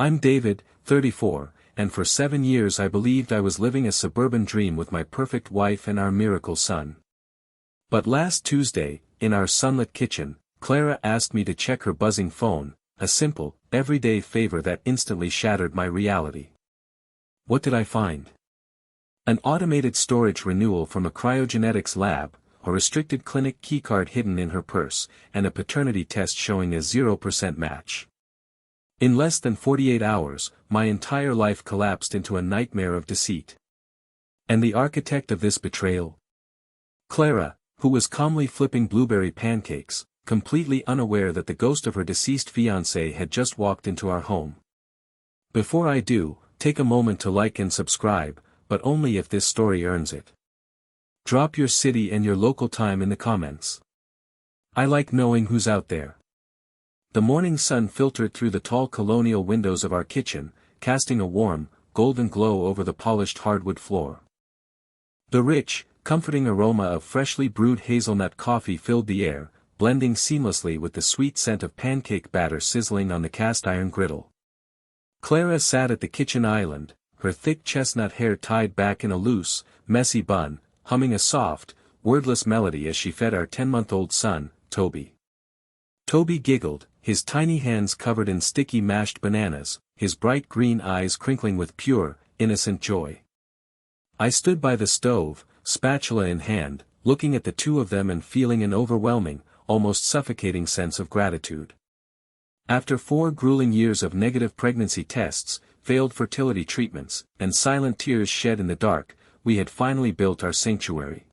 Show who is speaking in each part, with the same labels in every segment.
Speaker 1: I'm David, 34, and for 7 years I believed I was living a suburban dream with my perfect wife and our miracle son. But last Tuesday, in our sunlit kitchen, Clara asked me to check her buzzing phone, a simple, everyday favor that instantly shattered my reality. What did I find? An automated storage renewal from a cryogenetics lab, a restricted clinic keycard hidden in her purse, and a paternity test showing a 0% match. In less than 48 hours, my entire life collapsed into a nightmare of deceit. And the architect of this betrayal? Clara, who was calmly flipping blueberry pancakes, completely unaware that the ghost of her deceased fiancé had just walked into our home. Before I do, take a moment to like and subscribe, but only if this story earns it. Drop your city and your local time in the comments. I like knowing who's out there. The morning sun filtered through the tall colonial windows of our kitchen, casting a warm, golden glow over the polished hardwood floor. The rich, comforting aroma of freshly brewed hazelnut coffee filled the air, blending seamlessly with the sweet scent of pancake batter sizzling on the cast-iron griddle. Clara sat at the kitchen island, her thick chestnut hair tied back in a loose, messy bun, humming a soft, wordless melody as she fed our 10-month-old son, Toby. Toby giggled, his tiny hands covered in sticky mashed bananas, his bright green eyes crinkling with pure, innocent joy. I stood by the stove, spatula in hand, looking at the two of them and feeling an overwhelming, almost suffocating sense of gratitude. After 4 grueling years of negative pregnancy tests, failed fertility treatments, and silent tears shed in the dark, we had finally built our sanctuary.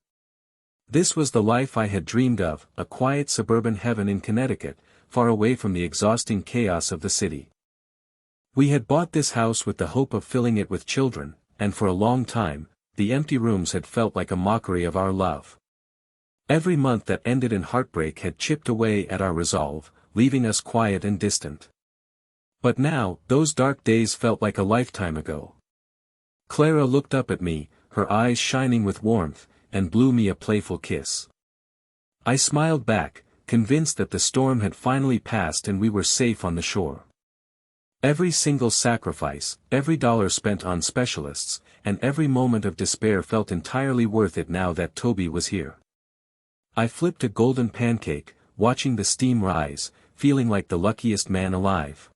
Speaker 1: This was the life I had dreamed of, a quiet suburban heaven in Connecticut, far away from the exhausting chaos of the city. We had bought this house with the hope of filling it with children, and for a long time, the empty rooms had felt like a mockery of our love. Every month that ended in heartbreak had chipped away at our resolve, leaving us quiet and distant. But now, those dark days felt like a lifetime ago. Clara looked up at me, her eyes shining with warmth, and blew me a playful kiss. I smiled back, convinced that the storm had finally passed and we were safe on the shore. Every single sacrifice, every dollar spent on specialists, and every moment of despair felt entirely worth it now that Toby was here. I flipped a golden pancake, watching the steam rise, feeling like the luckiest man alive.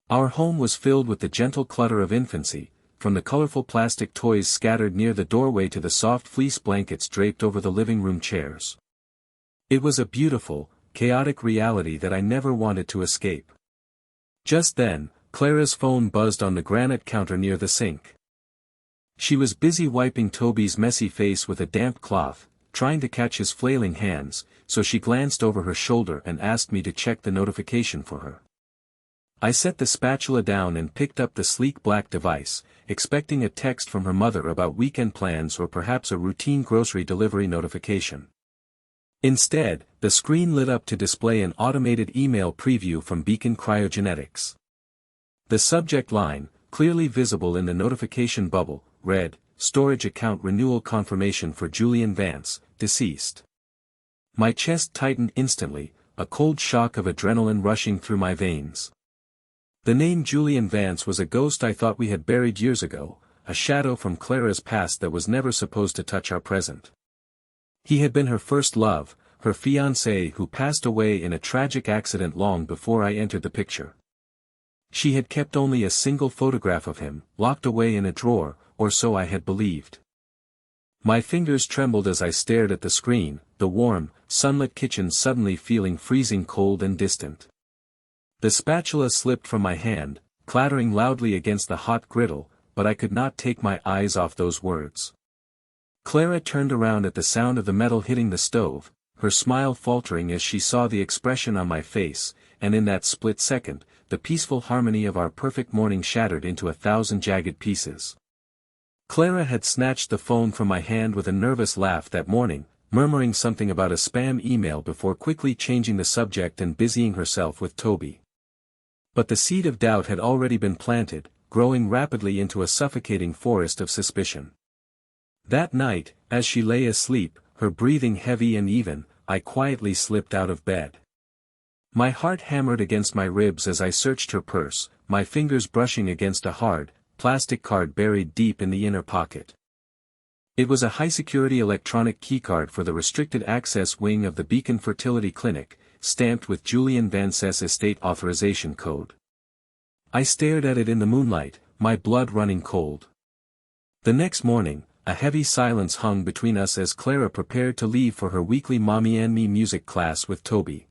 Speaker 1: Our home was filled with the gentle clutter of infancy, from the colorful plastic toys scattered near the doorway to the soft fleece blankets draped over the living room chairs. It was a beautiful, chaotic reality that I never wanted to escape. Just then, Clara's phone buzzed on the granite counter near the sink. She was busy wiping Toby's messy face with a damp cloth, trying to catch his flailing hands, so she glanced over her shoulder and asked me to check the notification for her. I set the spatula down and picked up the sleek black device, expecting a text from her mother about weekend plans or perhaps a routine grocery delivery notification. Instead, the screen lit up to display an automated email preview from Beacon Cryogenetics. The subject line, clearly visible in the notification bubble, read, "Storage account renewal confirmation for Julian Vance, deceased." My chest tightened instantly, a cold shock of adrenaline rushing through my veins. The name Julian Vance was a ghost I thought we had buried years ago, a shadow from Clara's past that was never supposed to touch our present. He had been her first love, her fiancé who passed away in a tragic accident long before I entered the picture. She had kept only a single photograph of him, locked away in a drawer, or so I had believed. My fingers trembled as I stared at the screen, the warm, sunlit kitchen suddenly feeling freezing cold and distant. The spatula slipped from my hand, clattering loudly against the hot griddle, but I could not take my eyes off those words. Clara turned around at the sound of the metal hitting the stove, her smile faltering as she saw the expression on my face, and in that split second, the peaceful harmony of our perfect morning shattered into 1,000 jagged pieces. Clara had snatched the phone from my hand with a nervous laugh that morning, murmuring something about a spam email before quickly changing the subject and busying herself with Toby. But the seed of doubt had already been planted, growing rapidly into a suffocating forest of suspicion. That night, as she lay asleep, her breathing heavy and even, I quietly slipped out of bed. My heart hammered against my ribs as I searched her purse, my fingers brushing against a hard, plastic card buried deep in the inner pocket. It was a high-security electronic keycard for the restricted access wing of the Beacon Fertility Clinic, stamped with Julian Vance's estate authorization code. I stared at it in the moonlight, my blood running cold. The next morning, a heavy silence hung between us as Clara prepared to leave for her weekly Mommy and Me music class with Toby.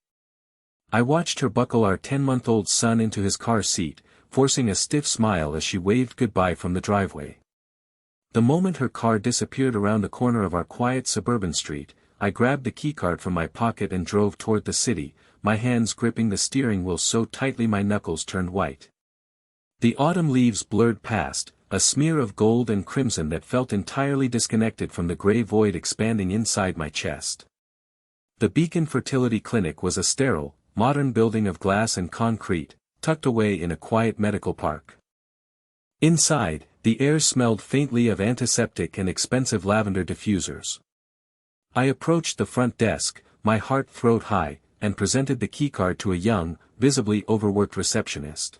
Speaker 1: I watched her buckle our 10-month-old son into his car seat, forcing a stiff smile as she waved goodbye from the driveway. The moment her car disappeared around the corner of our quiet suburban street, I grabbed the keycard from my pocket and drove toward the city, my hands gripping the steering wheel so tightly my knuckles turned white. The autumn leaves blurred past, a smear of gold and crimson that felt entirely disconnected from the gray void expanding inside my chest. The Beacon Fertility Clinic was a sterile, modern building of glass and concrete, tucked away in a quiet medical park. Inside, the air smelled faintly of antiseptic and expensive lavender diffusers. I approached the front desk, my heart throat high, and presented the keycard to a young, visibly overworked receptionist.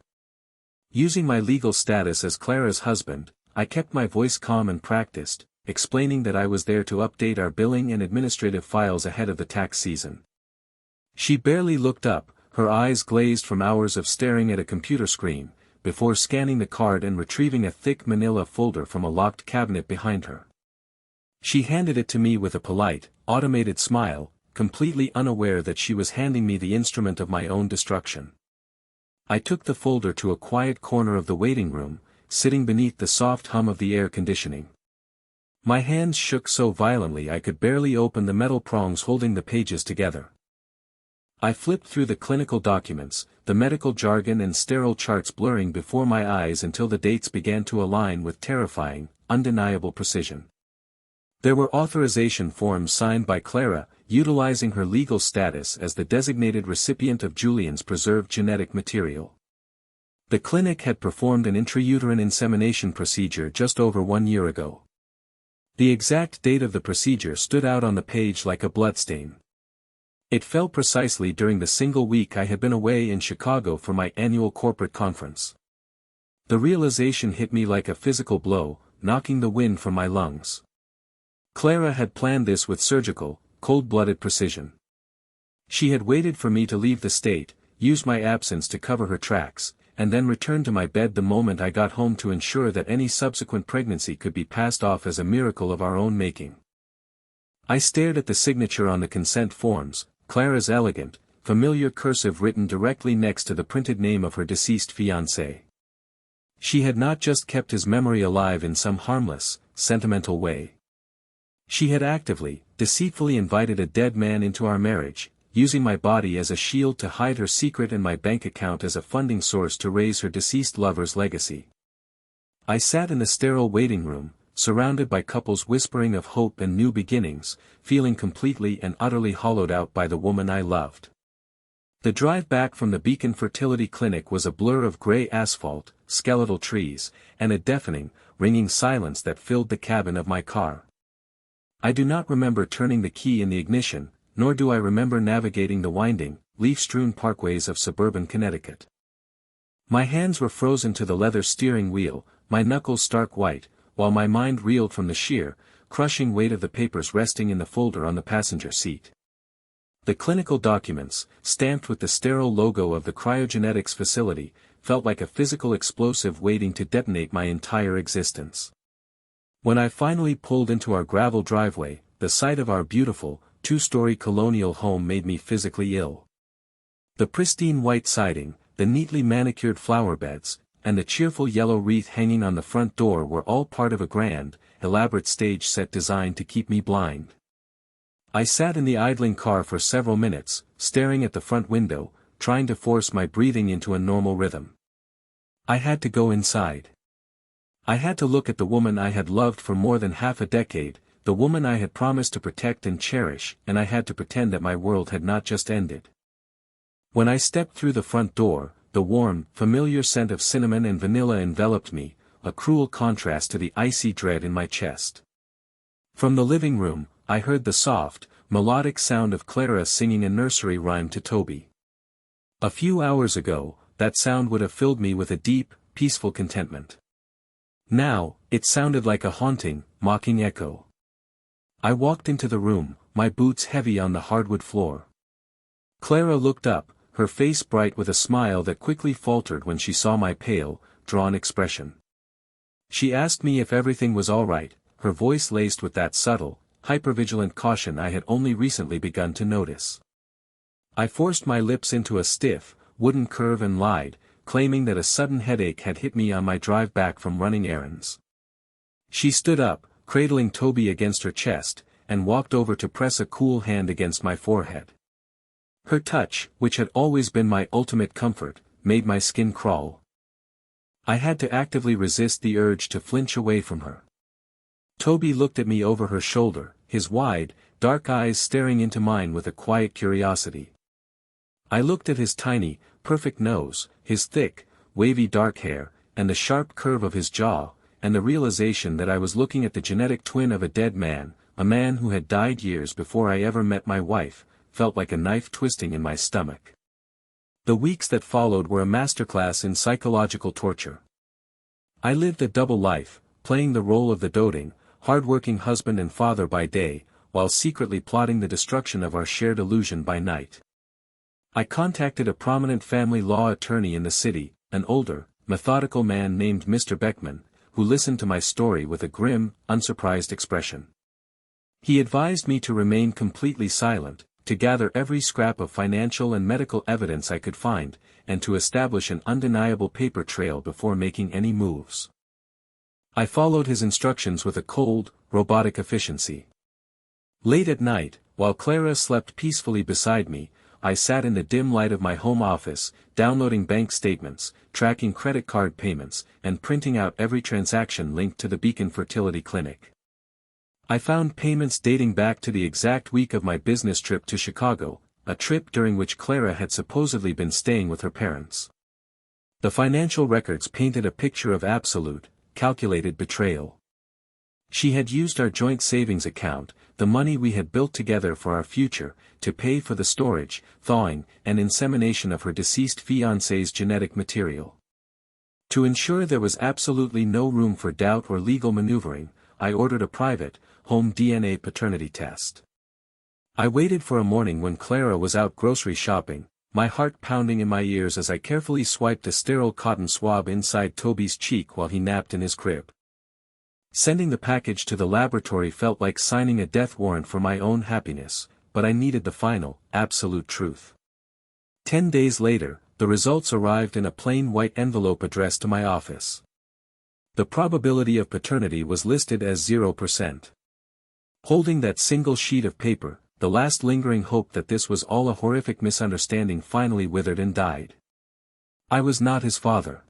Speaker 1: Using my legal status as Clara's husband, I kept my voice calm and practiced, explaining that I was there to update our billing and administrative files ahead of the tax season. She barely looked up, her eyes glazed from hours of staring at a computer screen, before scanning the card and retrieving a thick manila folder from a locked cabinet behind her. She handed it to me with a polite, automated smile, completely unaware that she was handing me the instrument of my own destruction. I took the folder to a quiet corner of the waiting room, sitting beneath the soft hum of the air conditioning. My hands shook so violently I could barely open the metal prongs holding the pages together. I flipped through the clinical documents, the medical jargon and sterile charts blurring before my eyes until the dates began to align with terrifying, undeniable precision. There were authorization forms signed by Clara, utilizing her legal status as the designated recipient of Julian's preserved genetic material. The clinic had performed an intrauterine insemination procedure just over 1 year ago. The exact date of the procedure stood out on the page like a bloodstain. It fell precisely during the single week I had been away in Chicago for my annual corporate conference. The realization hit me like a physical blow, knocking the wind from my lungs. Clara had planned this with surgical, cold-blooded precision. She had waited for me to leave the state, used my absence to cover her tracks, and then returned to my bed the moment I got home to ensure that any subsequent pregnancy could be passed off as a miracle of our own making. I stared at the signature on the consent forms, Clara's elegant, familiar cursive written directly next to the printed name of her deceased fiancé. She had not just kept his memory alive in some harmless, sentimental way. She had actively, deceitfully invited a dead man into our marriage, using my body as a shield to hide her secret and my bank account as a funding source to raise her deceased lover's legacy. I sat in the sterile waiting room, surrounded by couples whispering of hope and new beginnings, feeling completely and utterly hollowed out by the woman I loved. The drive back from the Beacon Fertility Clinic was a blur of gray asphalt, skeletal trees, and a deafening, ringing silence that filled the cabin of my car. I do not remember turning the key in the ignition, nor do I remember navigating the winding, leaf-strewn parkways of suburban Connecticut. My hands were frozen to the leather steering wheel, my knuckles stark white, while my mind reeled from the sheer, crushing weight of the papers resting in the folder on the passenger seat. The clinical documents, stamped with the sterile logo of the cryogenetics facility, felt like a physical explosive waiting to detonate my entire existence. When I finally pulled into our gravel driveway, the sight of our beautiful, 2-story colonial home made me physically ill. The pristine white siding, the neatly manicured flower beds, and the cheerful yellow wreath hanging on the front door were all part of a grand, elaborate stage set designed to keep me blind. I sat in the idling car for several minutes, staring at the front window, trying to force my breathing into a normal rhythm. I had to go inside. I had to look at the woman I had loved for more than half a decade, the woman I had promised to protect and cherish, and I had to pretend that my world had not just ended. When I stepped through the front door, the warm, familiar scent of cinnamon and vanilla enveloped me, a cruel contrast to the icy dread in my chest. From the living room, I heard the soft, melodic sound of Clara singing a nursery rhyme to Toby. A few hours ago, that sound would have filled me with a deep, peaceful contentment. Now, it sounded like a haunting, mocking echo. I walked into the room, my boots heavy on the hardwood floor. Clara looked up, her face bright with a smile that quickly faltered when she saw my pale, drawn expression. She asked me if everything was all right, her voice laced with that subtle, hypervigilant caution I had only recently begun to notice. I forced my lips into a stiff, wooden curve and lied, claiming that a sudden headache had hit me on my drive back from running errands. She stood up, cradling Toby against her chest, and walked over to press a cool hand against my forehead. Her touch, which had always been my ultimate comfort, made my skin crawl. I had to actively resist the urge to flinch away from her. Toby looked at me over her shoulder, his wide, dark eyes staring into mine with a quiet curiosity. I looked at his tiny, perfect nose, his thick, wavy dark hair, and the sharp curve of his jaw, and the realization that I was looking at the genetic twin of a dead man, a man who had died years before I ever met my wife, felt like a knife twisting in my stomach. The weeks that followed were a masterclass in psychological torture. I lived a double life, playing the role of the doting, hard-working husband and father by day, while secretly plotting the destruction of our shared illusion by night. I contacted a prominent family law attorney in the city, an older, methodical man named Mr. Beckman, who listened to my story with a grim, unsurprised expression. He advised me to remain completely silent, to gather every scrap of financial and medical evidence I could find, and to establish an undeniable paper trail before making any moves. I followed his instructions with a cold, robotic efficiency. Late at night, while Clara slept peacefully beside me, I sat in the dim light of my home office, downloading bank statements, tracking credit card payments, and printing out every transaction linked to the Beacon Fertility Clinic. I found payments dating back to the exact week of my business trip to Chicago, a trip during which Clara had supposedly been staying with her parents. The financial records painted a picture of absolute, calculated betrayal. She had used our joint savings account, the money we had built together for our future, to pay for the storage, thawing, and insemination of her deceased fiancé's genetic material. To ensure there was absolutely no room for doubt or legal maneuvering, I ordered a private, home DNA paternity test. I waited for a morning when Clara was out grocery shopping, my heart pounding in my ears as I carefully swiped a sterile cotton swab inside Toby's cheek while he napped in his crib. Sending the package to the laboratory felt like signing a death warrant for my own happiness, but I needed the final, absolute truth. 10 days later, the results arrived in a plain white envelope addressed to my office. The probability of paternity was listed as 0%. Holding that single sheet of paper, the last lingering hope that this was all a horrific misunderstanding finally withered and died. I was not his father.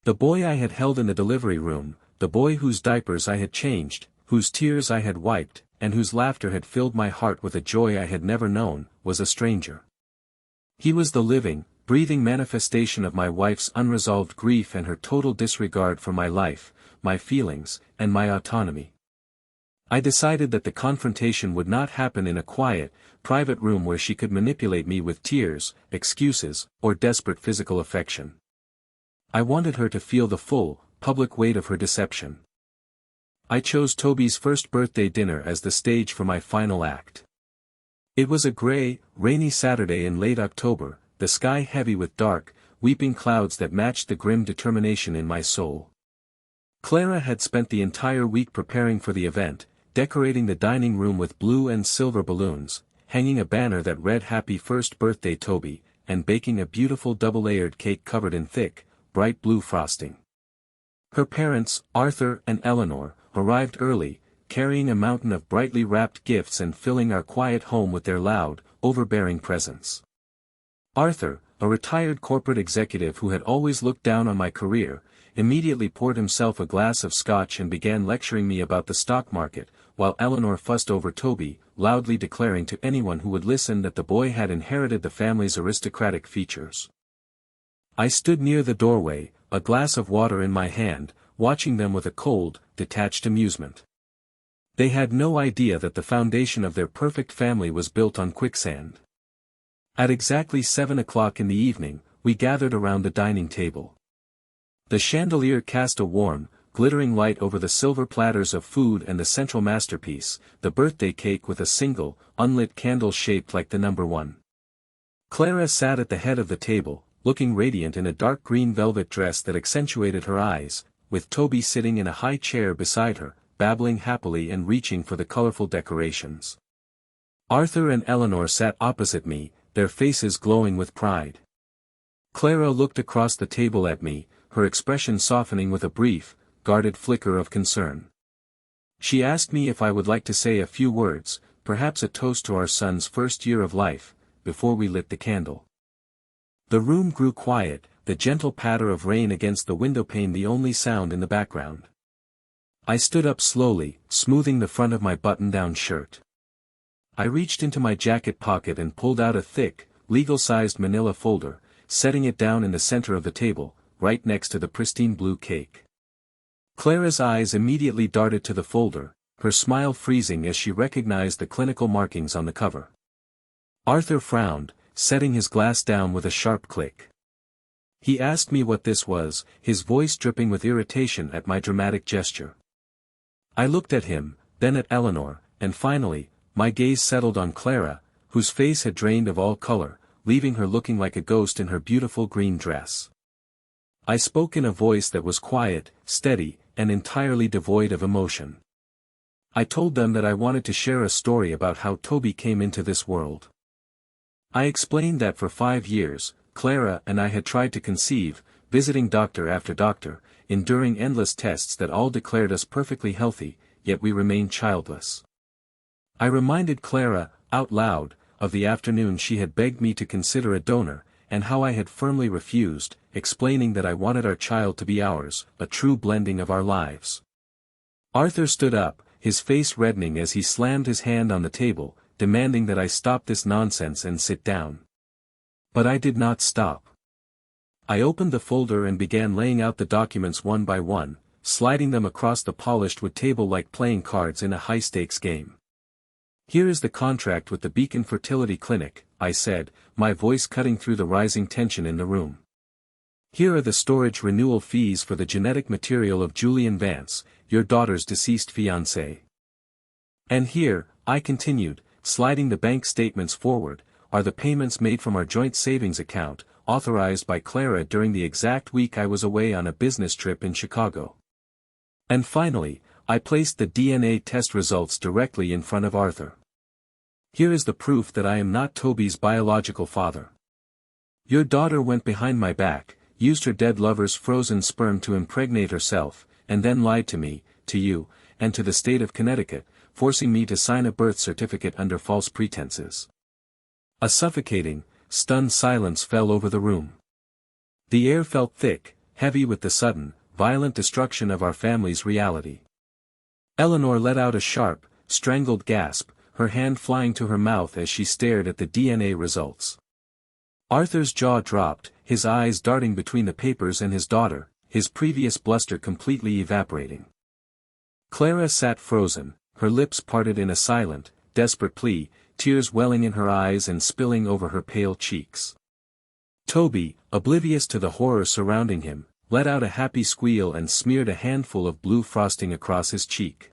Speaker 1: The boy I had held in the delivery room, the boy whose diapers I had changed, whose tears I had wiped, and whose laughter had filled my heart with a joy I had never known, was a stranger. He was the living, breathing manifestation of my wife's unresolved grief and her total disregard for my life, my feelings, and my autonomy. I decided that the confrontation would not happen in a quiet, private room where she could manipulate me with tears, excuses, or desperate physical affection. I wanted her to feel the full, public weight of her deception. I chose Toby's first birthday dinner as the stage for my final act. It was a gray, rainy Saturday in late October, the sky heavy with dark, weeping clouds that matched the grim determination in my soul. Clara had spent the entire week preparing for the event, decorating the dining room with blue and silver balloons, hanging a banner that read "Happy First Birthday Toby," and baking a beautiful double-layered cake covered in thick, bright blue frosting. Her parents, Arthur and Eleanor, arrived early, carrying a mountain of brightly wrapped gifts and filling our quiet home with their loud, overbearing presence. Arthur, a retired corporate executive who had always looked down on my career, immediately poured himself a glass of scotch and began lecturing me about the stock market, while Eleanor fussed over Toby, loudly declaring to anyone who would listen that the boy had inherited the family's aristocratic features. I stood near the doorway, a glass of water in my hand, watching them with a cold, detached amusement. They had no idea that the foundation of their perfect family was built on quicksand. At exactly 7 o'clock in the evening, we gathered around the dining table. The chandelier cast a warm, glittering light over the silver platters of food and the central masterpiece, the birthday cake with a single, unlit candle shaped like the number 1. Clara sat at the head of the table, looking radiant in a dark green velvet dress that accentuated her eyes, with Toby sitting in a high chair beside her, babbling happily and reaching for the colorful decorations. Arthur and Eleanor sat opposite me, their faces glowing with pride. Clara looked across the table at me, her expression softening with a brief, guarded flicker of concern. She asked me if I would like to say a few words, perhaps a toast to our son's first year of life, before we lit the candle. The room grew quiet, the gentle patter of rain against the windowpane the only sound in the background. I stood up slowly, smoothing the front of my button-down shirt. I reached into my jacket pocket and pulled out a thick, legal-sized manila folder, setting it down in the center of the table, right next to the pristine blue cake. Clara's eyes immediately darted to the folder, her smile freezing as she recognized the clinical markings on the cover. Arthur frowned, setting his glass down with a sharp click. He asked me what this was, his voice dripping with irritation at my dramatic gesture. I looked at him, then at Eleanor, and finally, my gaze settled on Clara, whose face had drained of all color, leaving her looking like a ghost in her beautiful green dress. I spoke in a voice that was quiet, steady, and entirely devoid of emotion. I told them that I wanted to share a story about how Toby came into this world. I explained that for 5 years, Clara and I had tried to conceive, visiting doctor after doctor, enduring endless tests that all declared us perfectly healthy, yet we remained childless. I reminded Clara, out loud, of the afternoon she had begged me to consider a donor, and how I had firmly refused, explaining that I wanted our child to be ours, a true blending of our lives. Arthur stood up, his face reddening as he slammed his hand on the table, demanding that I stop this nonsense and sit down. But I did not stop. I opened the folder and began laying out the documents one by one, sliding them across the polished wood table like playing cards in a high-stakes game. "Here is the contract with the Beacon Fertility Clinic," I said, my voice cutting through the rising tension in the room. "Here are the storage renewal fees for the genetic material of Julian Vance, your daughter's deceased fiancé. And here," I continued, sliding the bank statements forward, "are the payments made from our joint savings account, authorized by Clara during the exact week I was away on a business trip in Chicago. And finally, I placed the DNA test results directly in front of Arthur. Here is the proof that I am not Toby's biological father. Your daughter went behind my back, used her dead lover's frozen sperm to impregnate herself, and then lied to me, to you, and to the state of Connecticut, forcing me to sign a birth certificate under false pretenses." A suffocating, stunned silence fell over the room. The air felt thick, heavy with the sudden, violent destruction of our family's reality. Eleanor let out a sharp, strangled gasp, her hand flying to her mouth as she stared at the DNA results. Arthur's jaw dropped, his eyes darting between the papers and his daughter, his previous bluster completely evaporating. Clara sat frozen, her lips parted in a silent, desperate plea, tears welling in her eyes and spilling over her pale cheeks. Toby, oblivious to the horror surrounding him, let out a happy squeal and smeared a handful of blue frosting across his cheek.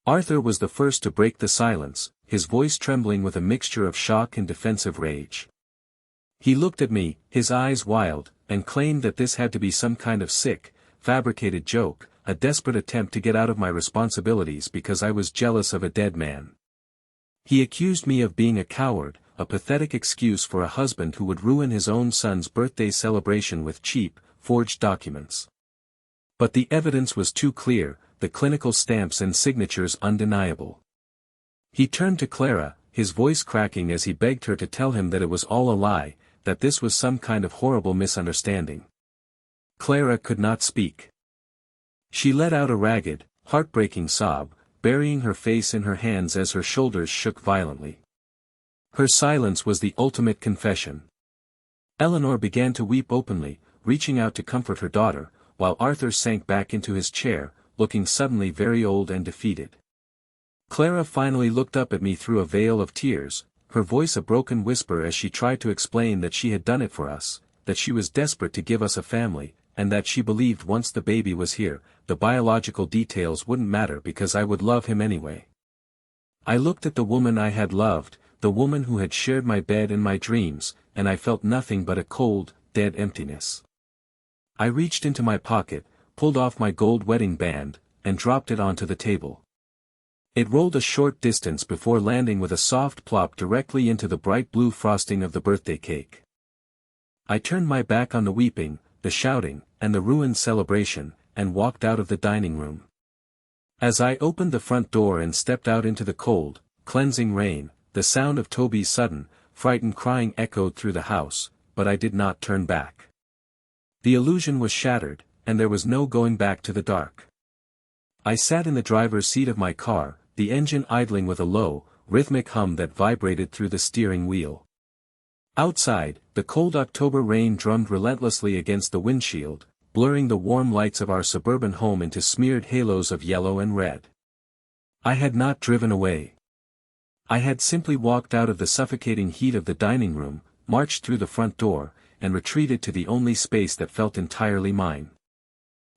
Speaker 1: Arthur was the first to break the silence, his voice trembling with a mixture of shock and defensive rage. He looked at me, his eyes wild, and claimed that this had to be some kind of sick, fabricated joke, a desperate attempt to get out of my responsibilities because I was jealous of a dead man. He accused me of being a coward, a pathetic excuse for a husband who would ruin his own son's birthday celebration with cheap, forged documents. But the evidence was too clear, the clinical stamps and signatures undeniable. He turned to Clara, his voice cracking as he begged her to tell him that it was all a lie, that this was some kind of horrible misunderstanding. Clara could not speak. She let out a ragged, heartbreaking sob, burying her face in her hands as her shoulders shook violently. Her silence was the ultimate confession. Eleanor began to weep openly, reaching out to comfort her daughter, while Arthur sank back into his chair, looking suddenly very old and defeated. Clara finally looked up at me through a veil of tears, her voice a broken whisper as she tried to explain that she had done it for us, that she was desperate to give us a family, and that she believed once the baby was here, the biological details wouldn't matter because I would love him anyway. I looked at the woman I had loved, the woman who had shared my bed and my dreams, and I felt nothing but a cold, dead emptiness. I reached into my pocket, pulled off my gold wedding band, and dropped it onto the table. It rolled a short distance before landing with a soft plop directly into the bright blue frosting of the birthday cake. I turned my back on the weeping, the shouting, and the ruined celebration, and walked out of the dining room. As I opened the front door and stepped out into the cold, cleansing rain, the sound of Toby's sudden, frightened crying echoed through the house, but I did not turn back. The illusion was shattered, and there was no going back to the dark. I sat in the driver's seat of my car, the engine idling with a low, rhythmic hum that vibrated through the steering wheel. Outside, the cold October rain drummed relentlessly against the windshield, blurring the warm lights of our suburban home into smeared halos of yellow and red. I had not driven away. I had simply walked out of the suffocating heat of the dining room, marched through the front door, and retreated to the only space that felt entirely mine.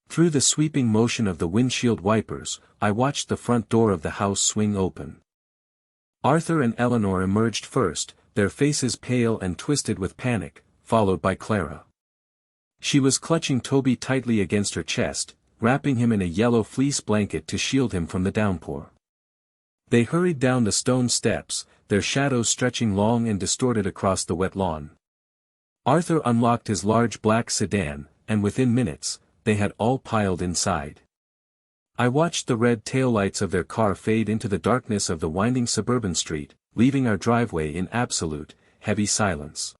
Speaker 1: Through the sweeping motion of the windshield wipers, I watched the front door of the house swing open. Arthur and Eleanor emerged first, their faces pale and twisted with panic, followed by Clara. She was clutching Toby tightly against her chest, wrapping him in a yellow fleece blanket to shield him from the downpour. They hurried down the stone steps, their shadows stretching long and distorted across the wet lawn. Arthur unlocked his large black sedan, and within minutes, they had all piled inside. I watched the red taillights of their car fade into the darkness of the winding suburban street, leaving our driveway in absolute, heavy silence.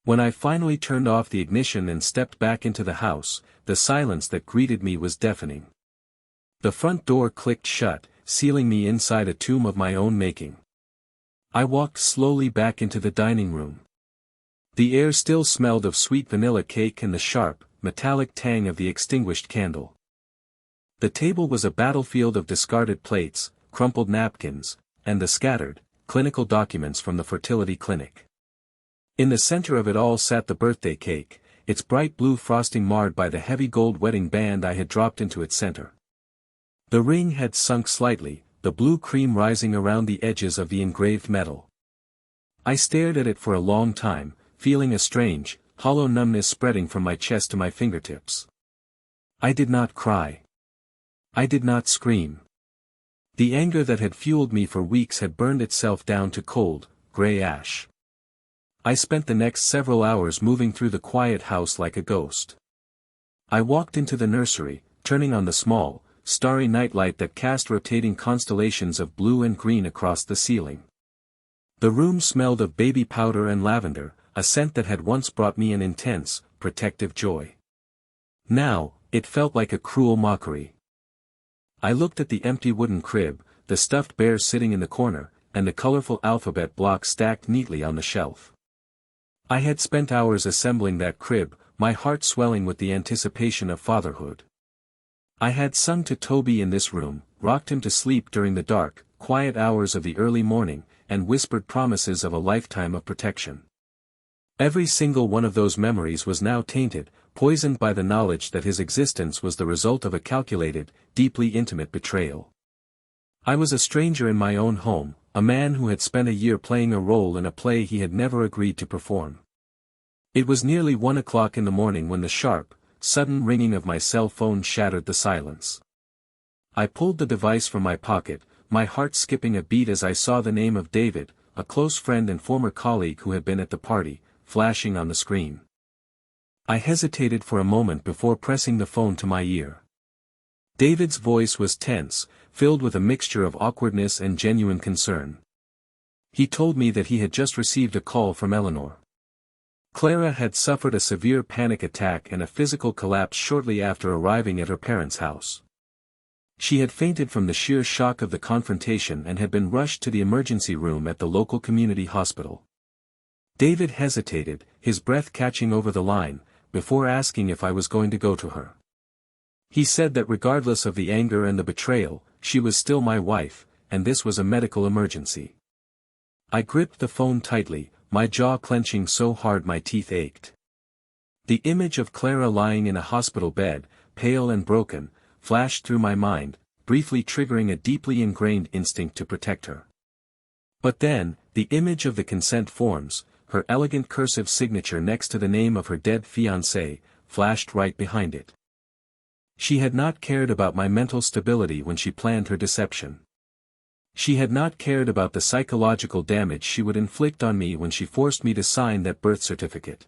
Speaker 1: When I finally turned off the ignition and stepped back into the house, the silence that greeted me was deafening. The front door clicked shut, sealing me inside a tomb of my own making. I walked slowly back into the dining room. The air still smelled of sweet vanilla cake and the sharp, metallic tang of the extinguished candle. The table was a battlefield of discarded plates, crumpled napkins, and the scattered, clinical documents from the fertility clinic. In the center of it all sat the birthday cake, its bright blue frosting marred by the heavy gold wedding band I had dropped into its center. The ring had sunk slightly, the blue cream rising around the edges of the engraved metal. I stared at it for a long time, feeling a strange, hollow numbness spreading from my chest to my fingertips. I did not cry. I did not scream. The anger that had fueled me for weeks had burned itself down to cold, gray ash. I spent the next several hours moving through the quiet house like a ghost. I walked into the nursery, turning on the small, starry nightlight that cast rotating constellations of blue and green across the ceiling. The room smelled of baby powder and lavender, a scent that had once brought me an intense, protective joy. Now, it felt like a cruel mockery. I looked at the empty wooden crib, the stuffed bear sitting in the corner, and the colorful alphabet block stacked neatly on the shelf. I had spent hours assembling that crib, my heart swelling with the anticipation of fatherhood. I had sung to Toby in this room, rocked him to sleep during the dark, quiet hours of the early morning, and whispered promises of a lifetime of protection. Every single one of those memories was now tainted, poisoned by the knowledge that his existence was the result of a calculated, deeply intimate betrayal. I was a stranger in my own home, a man who had spent a year playing a role in a play he had never agreed to perform. It was nearly 1 o'clock in the morning when the sharp, sudden ringing of my cell phone shattered the silence. I pulled the device from my pocket, my heart skipping a beat as I saw the name of David, a close friend and former colleague who had been at the party, flashing on the screen. I hesitated for a moment before pressing the phone to my ear. David's voice was tense, filled with a mixture of awkwardness and genuine concern. He told me that he had just received a call from Eleanor. Clara had suffered a severe panic attack and a physical collapse shortly after arriving at her parents' house. She had fainted from the sheer shock of the confrontation and had been rushed to the emergency room at the local community hospital. David hesitated, his breath catching over the line, before asking if I was going to go to her. He said that regardless of the anger and the betrayal, she was still my wife, and this was a medical emergency. I gripped the phone tightly, my jaw clenching so hard my teeth ached. The image of Clara lying in a hospital bed, pale and broken, flashed through my mind, briefly triggering a deeply ingrained instinct to protect her. But then, the image of the consent forms, her elegant cursive signature next to the name of her dead fiancé, flashed right behind it. She had not cared about my mental stability when she planned her deception. She had not cared about the psychological damage she would inflict on me when she forced me to sign that birth certificate.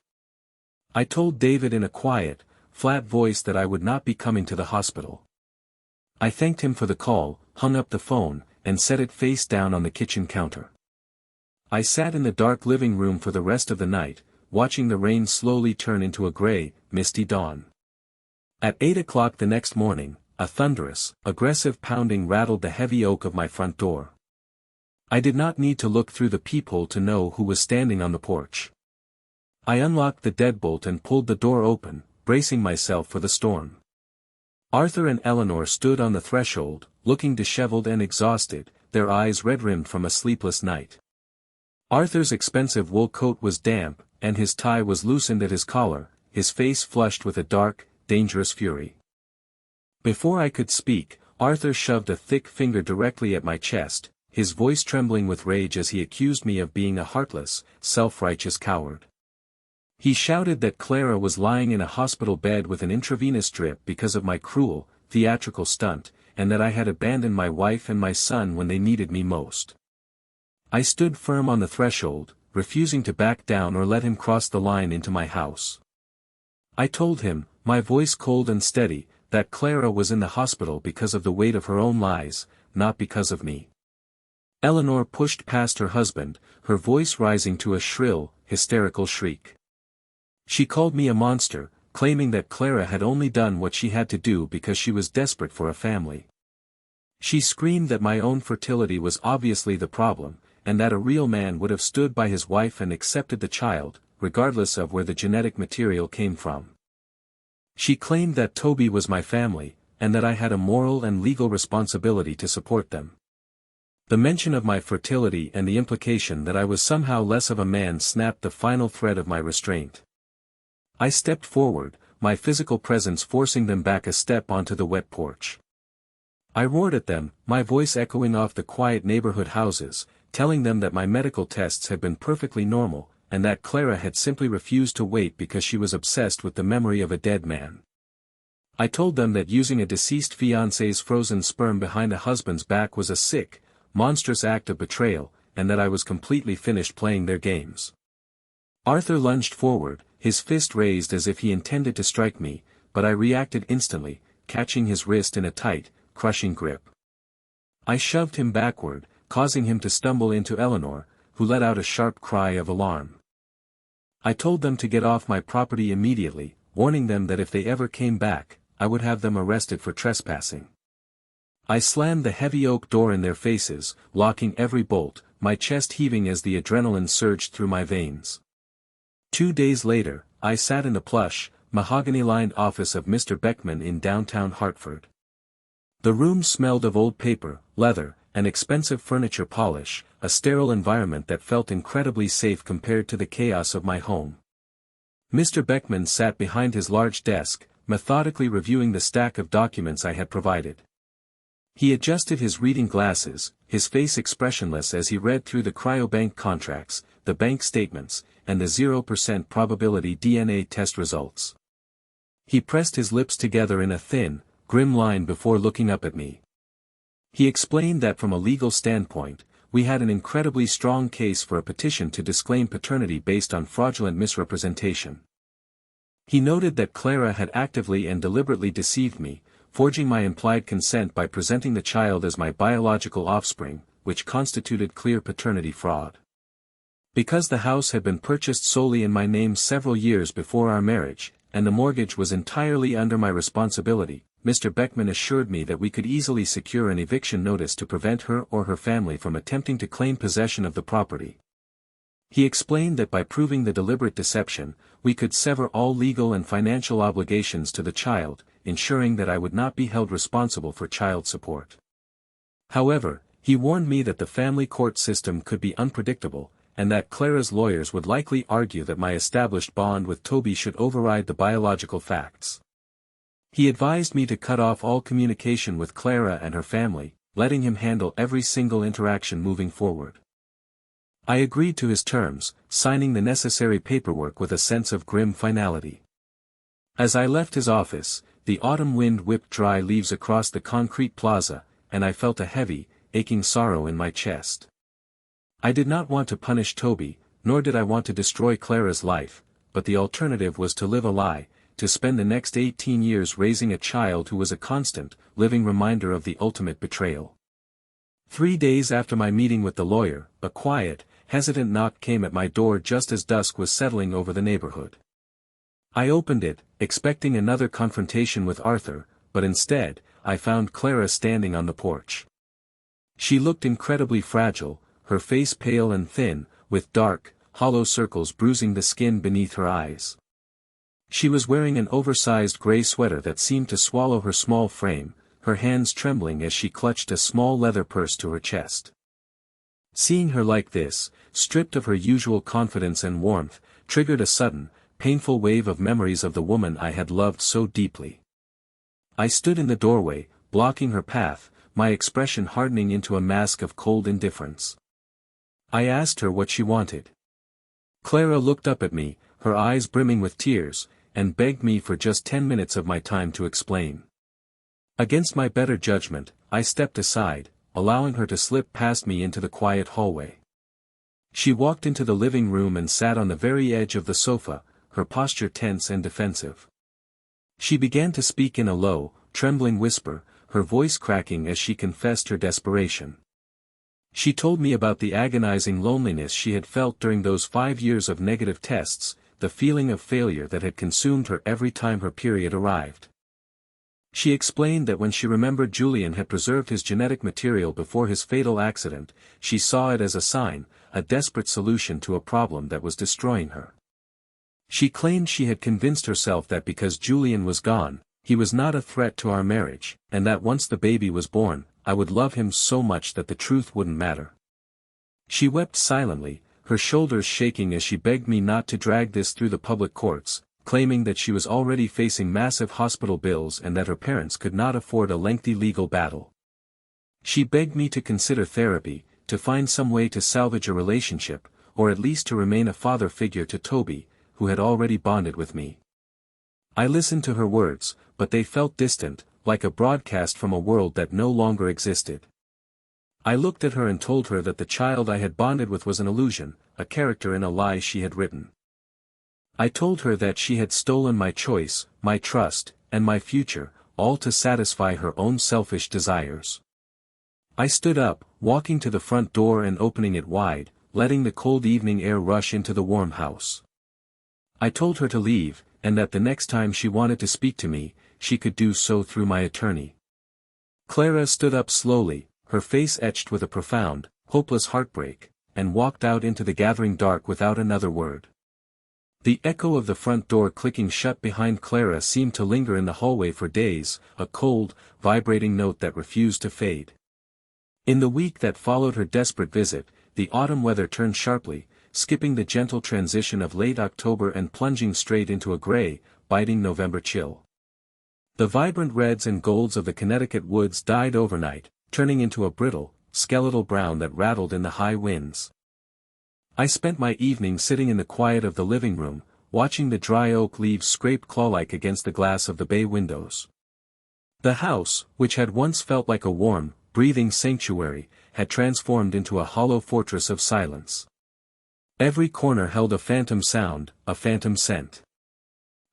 Speaker 1: I told David in a quiet, flat voice that I would not be coming to the hospital. I thanked him for the call, hung up the phone, and set it face down on the kitchen counter. I sat in the dark living room for the rest of the night, watching the rain slowly turn into a gray, misty dawn. At 8 o'clock the next morning, a thunderous, aggressive pounding rattled the heavy oak of my front door. I did not need to look through the peephole to know who was standing on the porch. I unlocked the deadbolt and pulled the door open, bracing myself for the storm. Arthur and Eleanor stood on the threshold, looking disheveled and exhausted, their eyes red-rimmed from a sleepless night. Arthur's expensive wool coat was damp, and his tie was loosened at his collar, his face flushed with a dark, dangerous fury. Before I could speak, Arthur shoved a thick finger directly at my chest, his voice trembling with rage as he accused me of being a heartless, self-righteous coward. He shouted that Clara was lying in a hospital bed with an intravenous drip because of my cruel, theatrical stunt, and that I had abandoned my wife and my son when they needed me most. I stood firm on the threshold, refusing to back down or let him cross the line into my house. I told him, my voice cold and steady, that Clara was in the hospital because of the weight of her own lies, not because of me. Eleanor pushed past her husband, her voice rising to a shrill, hysterical shriek. She called me a monster, claiming that Clara had only done what she had to do because she was desperate for a family. She screamed that my own fertility was obviously the problem, and that a real man would have stood by his wife and accepted the child, regardless of where the genetic material came from. She claimed that Toby was my family, and that I had a moral and legal responsibility to support them. The mention of my fertility and the implication that I was somehow less of a man snapped the final thread of my restraint. I stepped forward, my physical presence forcing them back a step onto the wet porch. I roared at them, my voice echoing off the quiet neighborhood houses, telling them that my medical tests had been perfectly normal, and that Clara had simply refused to wait because she was obsessed with the memory of a dead man. I told them that using a deceased fiancé's frozen sperm behind a husband's back was a sick, monstrous act of betrayal, and that I was completely finished playing their games. Arthur lunged forward, his fist raised as if he intended to strike me, but I reacted instantly, catching his wrist in a tight, crushing grip. I shoved him backward, causing him to stumble into Eleanor, who let out a sharp cry of alarm. I told them to get off my property immediately, warning them that if they ever came back, I would have them arrested for trespassing. I slammed the heavy oak door in their faces, locking every bolt, my chest heaving as the adrenaline surged through my veins. 2 days later, I sat in the plush, mahogany-lined office of Mr. Beckman in downtown Hartford. The room smelled of old paper, leather, and expensive furniture polish, a sterile environment that felt incredibly safe compared to the chaos of my home. Mr. Beckman sat behind his large desk, methodically reviewing the stack of documents I had provided. He adjusted his reading glasses, his face expressionless as he read through the cryobank contracts, the bank statements, and the 0% probability DNA test results. He pressed his lips together in a thin, grim line before looking up at me. He explained that from a legal standpoint, we had an incredibly strong case for a petition to disclaim paternity based on fraudulent misrepresentation. He noted that Clara had actively and deliberately deceived me, forging my implied consent by presenting the child as my biological offspring, which constituted clear paternity fraud. Because the house had been purchased solely in my name several years before our marriage, and the mortgage was entirely under my responsibility, Mr. Beckman assured me that we could easily secure an eviction notice to prevent her or her family from attempting to claim possession of the property. He explained that by proving the deliberate deception, we could sever all legal and financial obligations to the child, ensuring that I would not be held responsible for child support. However, he warned me that the family court system could be unpredictable, and that Clara's lawyers would likely argue that my established bond with Toby should override the biological facts. He advised me to cut off all communication with Clara and her family, letting him handle every single interaction moving forward. I agreed to his terms, signing the necessary paperwork with a sense of grim finality. As I left his office, the autumn wind whipped dry leaves across the concrete plaza, and I felt a heavy, aching sorrow in my chest. I did not want to punish Toby, nor did I want to destroy Clara's life, but the alternative was to live a lie, to spend the next 18 years raising a child who was a constant, living reminder of the ultimate betrayal. 3 days after my meeting with the lawyer, a quiet, hesitant knock came at my door just as dusk was settling over the neighborhood. I opened it, expecting another confrontation with Arthur, but instead, I found Clara standing on the porch. She looked incredibly fragile, her face pale and thin, with dark, hollow circles bruising the skin beneath her eyes. She was wearing an oversized gray sweater that seemed to swallow her small frame, her hands trembling as she clutched a small leather purse to her chest. Seeing her like this, stripped of her usual confidence and warmth, triggered a sudden, painful wave of memories of the woman I had loved so deeply. I stood in the doorway, blocking her path, my expression hardening into a mask of cold indifference. I asked her what she wanted. Clara looked up at me, her eyes brimming with tears, and begged me for just 10 minutes of my time to explain. Against my better judgment, I stepped aside, allowing her to slip past me into the quiet hallway. She walked into the living room and sat on the very edge of the sofa, her posture tense and defensive. She began to speak in a low, trembling whisper, her voice cracking as she confessed her desperation. She told me about the agonizing loneliness she had felt during those 5 years of negative tests, the feeling of failure that had consumed her every time her period arrived. She explained that when she remembered Julian had preserved his genetic material before his fatal accident, she saw it as a sign, a desperate solution to a problem that was destroying her. She claimed she had convinced herself that because Julian was gone, he was not a threat to our marriage, and that once the baby was born, I would love him so much that the truth wouldn't matter. She wept silently, her shoulders shaking as she begged me not to drag this through the public courts, claiming that she was already facing massive hospital bills and that her parents could not afford a lengthy legal battle. She begged me to consider therapy, to find some way to salvage a relationship, or at least to remain a father figure to Toby, who had already bonded with me. I listened to her words, but they felt distant, like a broadcast from a world that no longer existed. I looked at her and told her that the child I had bonded with was an illusion, a character in a lie she had written. I told her that she had stolen my choice, my trust, and my future, all to satisfy her own selfish desires. I stood up, walking to the front door and opening it wide, letting the cold evening air rush into the warm house. I told her to leave, and that the next time she wanted to speak to me, she could do so through my attorney. Clara stood up slowly, her face etched with a profound, hopeless heartbreak, and walked out into the gathering dark without another word. The echo of the front door clicking shut behind Clara seemed to linger in the hallway for days, a cold, vibrating note that refused to fade. In the week that followed her desperate visit, the autumn weather turned sharply, skipping the gentle transition of late October and plunging straight into a gray, biting November chill. The vibrant reds and golds of the Connecticut woods died overnight, turning into a brittle, skeletal brown that rattled in the high winds. I spent my evening sitting in the quiet of the living room, watching the dry oak leaves scrape claw-like against the glass of the bay windows. The house, which had once felt like a warm, breathing sanctuary, had transformed into a hollow fortress of silence. Every corner held a phantom sound, a phantom scent.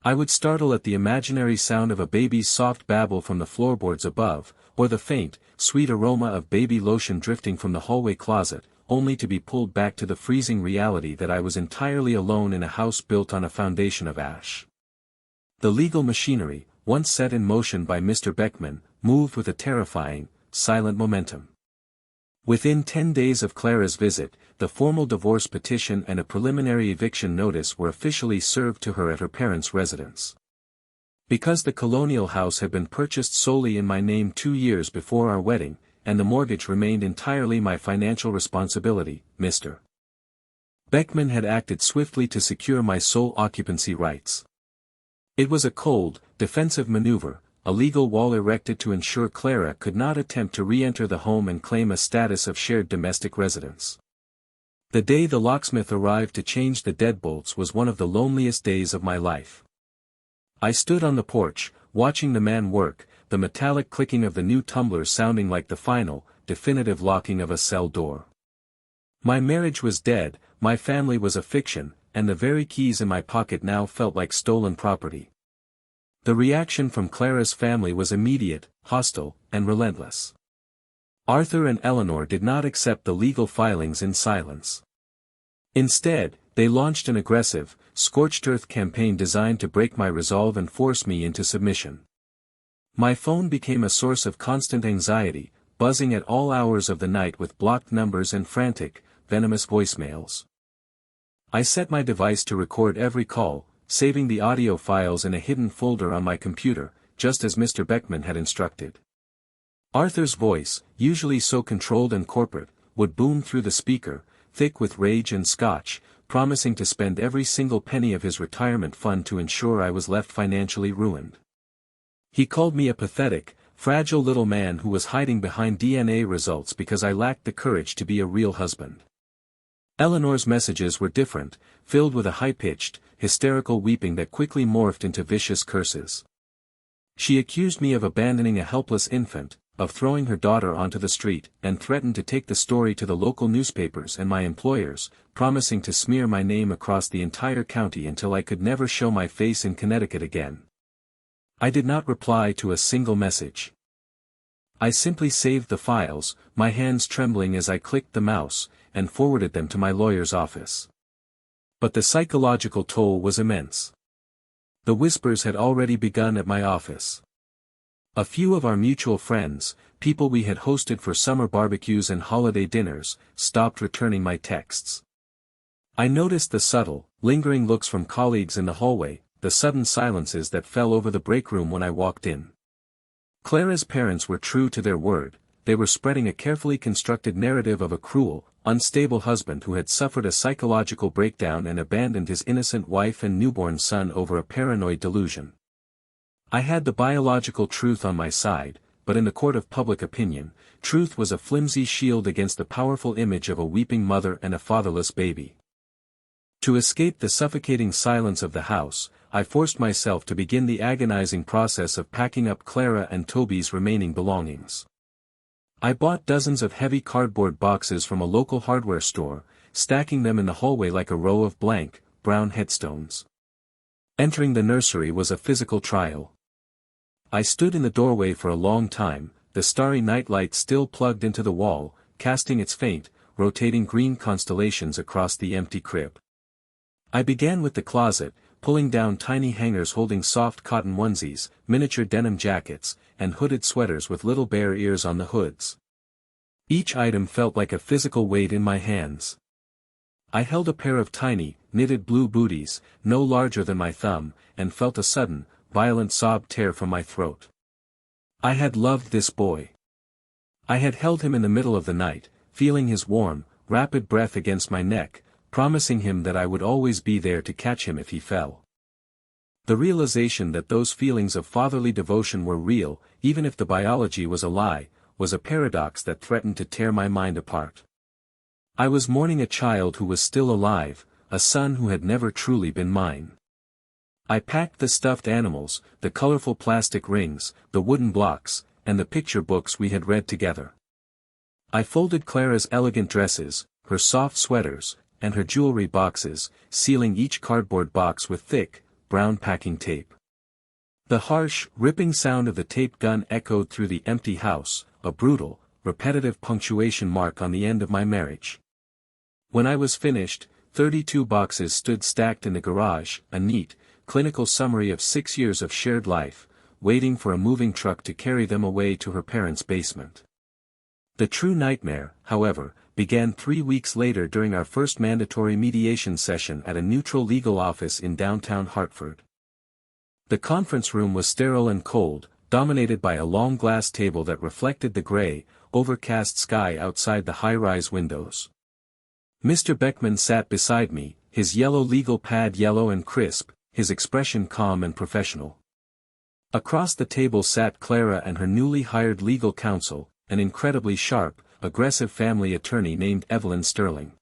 Speaker 1: I would startle at the imaginary sound of a baby's soft babble from the floorboards above, or the faint, sweet aroma of baby lotion drifting from the hallway closet, only to be pulled back to the freezing reality that I was entirely alone in a house built on a foundation of ash. The legal machinery, once set in motion by Mr. Beckman, moved with a terrifying, silent momentum. Within 10 days of Clara's visit, the formal divorce petition and a preliminary eviction notice were officially served to her at her parents' residence. Because the colonial house had been purchased solely in my name 2 years before our wedding, and the mortgage remained entirely my financial responsibility, Mr. Beckman had acted swiftly to secure my sole occupancy rights. It was a cold, defensive maneuver, a legal wall erected to ensure Clara could not attempt to re-enter the home and claim a status of shared domestic residence. The day the locksmith arrived to change the deadbolts was one of the loneliest days of my life. I stood on the porch, watching the man work, the metallic clicking of the new tumblers sounding like the final, definitive locking of a cell door. My marriage was dead, my family was a fiction, and the very keys in my pocket now felt like stolen property. The reaction from Clara's family was immediate, hostile, and relentless. Arthur and Eleanor did not accept the legal filings in silence. Instead, they launched an aggressive, scorched-earth campaign designed to break my resolve and force me into submission. My phone became a source of constant anxiety, buzzing at all hours of the night with blocked numbers and frantic, venomous voicemails. I set my device to record every call, saving the audio files in a hidden folder on my computer, just as Mr. Beckman had instructed. Arthur's voice, usually so controlled and corporate, would boom through the speaker, thick with rage and scotch, promising to spend every single penny of his retirement fund to ensure I was left financially ruined. He called me a pathetic, fragile little man who was hiding behind DNA results because I lacked the courage to be a real husband. Eleanor's messages were different, filled with a high-pitched, hysterical weeping that quickly morphed into vicious curses. She accused me of abandoning a helpless infant, of throwing her daughter onto the street, and threatened to take the story to the local newspapers and my employers, promising to smear my name across the entire county until I could never show my face in Connecticut again. I did not reply to a single message. I simply saved the files, my hands trembling as I clicked the mouse, and forwarded them to my lawyer's office. But the psychological toll was immense. The whispers had already begun at my office. A few of our mutual friends, people we had hosted for summer barbecues and holiday dinners, stopped returning my texts. I noticed the subtle, lingering looks from colleagues in the hallway, the sudden silences that fell over the break room when I walked in. Clara's parents were true to their word, they were spreading a carefully constructed narrative of a cruel, unstable husband who had suffered a psychological breakdown and abandoned his innocent wife and newborn son over a paranoid delusion. I had the biological truth on my side, but in the court of public opinion, truth was a flimsy shield against the powerful image of a weeping mother and a fatherless baby. To escape the suffocating silence of the house, I forced myself to begin the agonizing process of packing up Clara and Toby's remaining belongings. I bought dozens of heavy cardboard boxes from a local hardware store, stacking them in the hallway like a row of blank, brown headstones. Entering the nursery was a physical trial. I stood in the doorway for a long time, the starry nightlight still plugged into the wall, casting its faint, rotating green constellations across the empty crib. I began with the closet, pulling down tiny hangers holding soft cotton onesies, miniature denim jackets, and hooded sweaters with little bear ears on the hoods. Each item felt like a physical weight in my hands. I held a pair of tiny, knitted blue booties, no larger than my thumb, and felt a sudden, violent sob tear from my throat. I had loved this boy. I had held him in the middle of the night, feeling his warm, rapid breath against my neck, promising him that I would always be there to catch him if he fell. The realization that those feelings of fatherly devotion were real, even if the biology was a lie, was a paradox that threatened to tear my mind apart. I was mourning a child who was still alive, a son who had never truly been mine. I packed the stuffed animals, the colorful plastic rings, the wooden blocks, and the picture books we had read together. I folded Clara's elegant dresses, her soft sweaters, and her jewelry boxes, sealing each cardboard box with thick, brown packing tape. The harsh, ripping sound of the tape gun echoed through the empty house, a brutal, repetitive punctuation mark on the end of my marriage. When I was finished, 32 boxes stood stacked in the garage, a neat, clinical summary of 6 years of shared life, waiting for a moving truck to carry them away to her parents' basement. The true nightmare, however, began 3 weeks later during our first mandatory mediation session at a neutral legal office in downtown Hartford. The conference room was sterile and cold, dominated by a long glass table that reflected the gray, overcast sky outside the high-rise windows. Mr. Beckman sat beside me, his yellow legal pad yellow and crisp, his expression calm and professional. Across the table sat Clara and her newly hired legal counsel, an incredibly sharp, aggressive family attorney named Evelyn Sterling.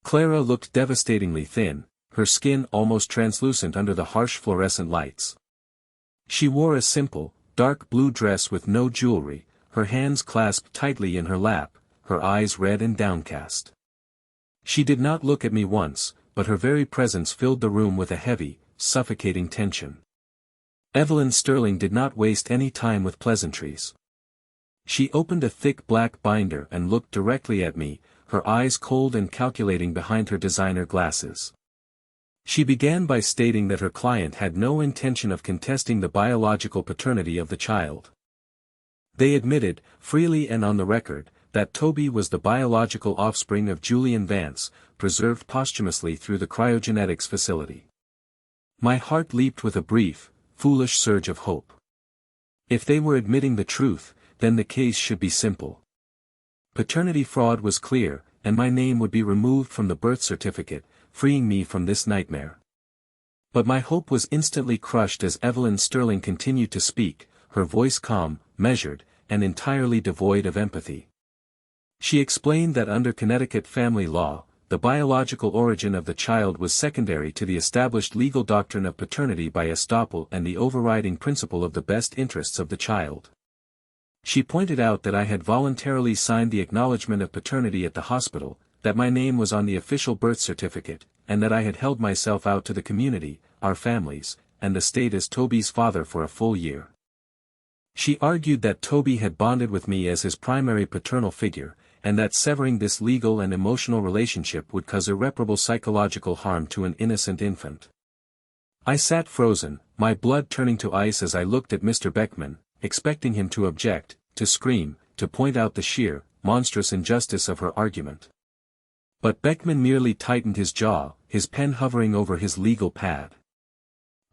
Speaker 1: Clara looked devastatingly thin, her skin almost translucent under the harsh fluorescent lights. She wore a simple, dark blue dress with no jewelry, her hands clasped tightly in her lap, her eyes red and downcast. She did not look at me once, but her very presence filled the room with a heavy, suffocating tension. Evelyn Sterling did not waste any time with pleasantries. She opened a thick black binder and looked directly at me, her eyes cold and calculating behind her designer glasses. She began by stating that her client had no intention of contesting the biological paternity of the child. They admitted, freely and on the record, that Toby was the biological offspring of Julian Vance, preserved posthumously through the cryogenetics facility. My heart leaped with a brief, foolish surge of hope. If they were admitting the truth, then the case should be simple. Paternity fraud was clear, and my name would be removed from the birth certificate, freeing me from this nightmare. But my hope was instantly crushed as Evelyn Sterling continued to speak, her voice calm, measured, and entirely devoid of empathy. She explained that under Connecticut family law, the biological origin of the child was secondary to the established legal doctrine of paternity by estoppel and the overriding principle of the best interests of the child. She pointed out that I had voluntarily signed the acknowledgement of paternity at the hospital, that my name was on the official birth certificate, and that I had held myself out to the community, our families, and the state as Toby's father for a full year. She argued that Toby had bonded with me as his primary paternal figure, and that severing this legal and emotional relationship would cause irreparable psychological harm to an innocent infant. I sat frozen, my blood turning to ice as I looked at Mr. Beckman, expecting him to object, to scream, to point out the sheer, monstrous injustice of her argument. But Beckman merely tightened his jaw, his pen hovering over his legal pad.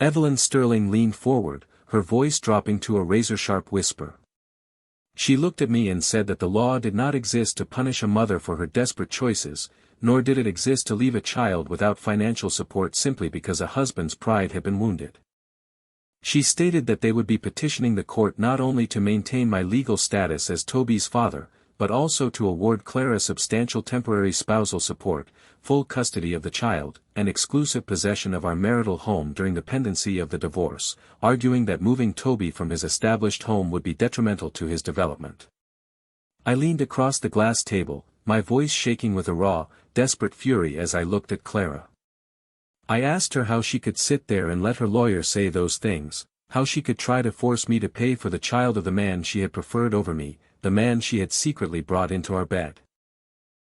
Speaker 1: Evelyn Sterling leaned forward, her voice dropping to a razor-sharp whisper. She looked at me and said that the law did not exist to punish a mother for her desperate choices, nor did it exist to leave a child without financial support simply because a husband's pride had been wounded. She stated that they would be petitioning the court not only to maintain my legal status as Toby's father, but also to award Clara substantial temporary spousal support, full custody of the child, and exclusive possession of our marital home during the pendency of the divorce, arguing that moving Toby from his established home would be detrimental to his development. I leaned across the glass table, my voice shaking with a raw, desperate fury as I looked at Clara. I asked her how she could sit there and let her lawyer say those things, how she could try to force me to pay for the child of the man she had preferred over me, the man she had secretly brought into our bed.